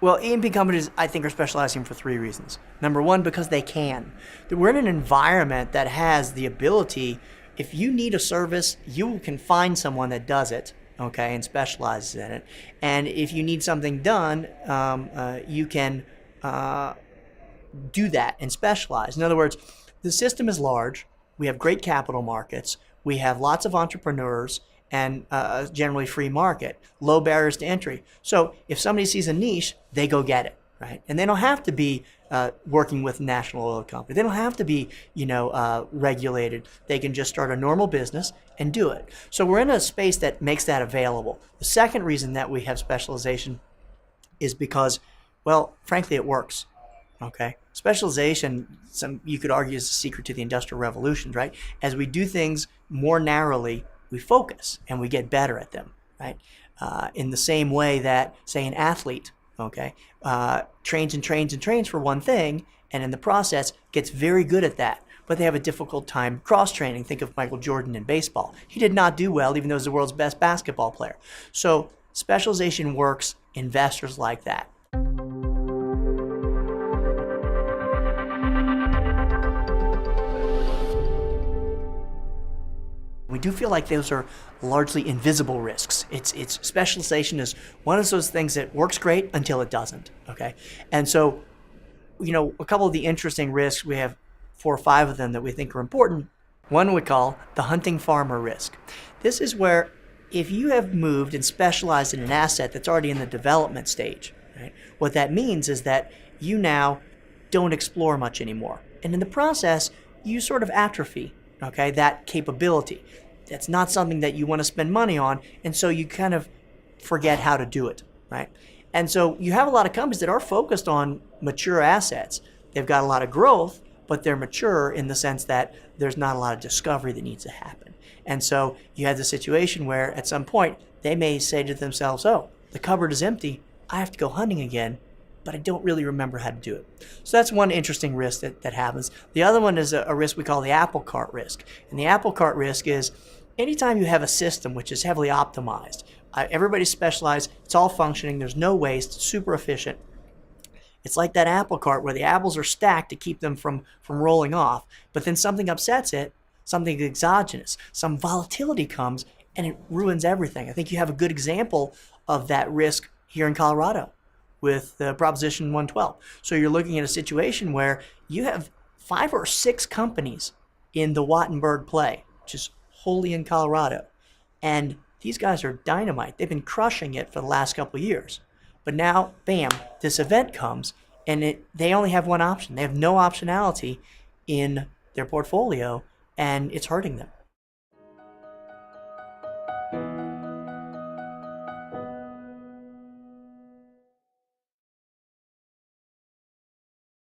Well, E&P companies, I think, are specializing for three reasons. Number one, because they can. We're in an environment that has the ability, if you need a service, you can find someone that does it, okay, and specializes in it. And if you need something done, you can do that and specialize. In other words, the system is large. We have great capital markets. We have lots of entrepreneurs and generally free market, low barriers to entry. So if somebody sees a niche, they go get it, right? And they don't have to be working with a national oil company. They don't have to be, regulated. They can just start a normal business and do it. So we're in a space that makes that available. The second reason that we have specialization is because, well, frankly, it works. Okay, specialization, you could argue, is the secret to the Industrial Revolution, right? As we do things more narrowly, we focus and we get better at them, right? In the same way that, say, an athlete, okay, trains and trains and trains for one thing, and in the process gets very good at that, but they have a difficult time cross-training. Think of Michael Jordan in baseball. He did not do well, even though he's the world's best basketball player. So specialization works investors like that. We do feel like those are largely invisible risks. It's specialization is one of those things that works great until it doesn't, okay? And so, a couple of the interesting risks, we have 4 or 5 of them that we think are important. One we call the hunting farmer risk. This is where if you have moved and specialized in an asset that's already in the development stage, right? What that means is that you now don't explore much anymore. And in the process, you sort of atrophy, okay, that capability. That's not something that you want to spend money on, and so you kind of forget how to do it, right? And so you have a lot of companies that are focused on mature assets. They've got a lot of growth, but they're mature in the sense that there's not a lot of discovery that needs to happen. And so you have the situation where at some point they may say to themselves, oh, the cupboard is empty, I have to go hunting again, but I don't really remember how to do it. So that's one interesting risk that happens. The other one is a risk we call the apple cart risk. And the apple cart risk is anytime you have a system which is heavily optimized, everybody's specialized, it's all functioning, there's no waste, super efficient. It's like that apple cart where the apples are stacked to keep them from rolling off, but then something upsets it, something exogenous, some volatility comes and it ruins everything. I think you have a good example of that risk here in Colorado with Proposition 112. So you're looking at a situation where you have 5 or 6 companies in the Wattenberg play, which is wholly in Colorado. And these guys are dynamite. They've been crushing it for the last couple of years. But now, bam, this event comes and they only have one option. They have no optionality in their portfolio and it's hurting them.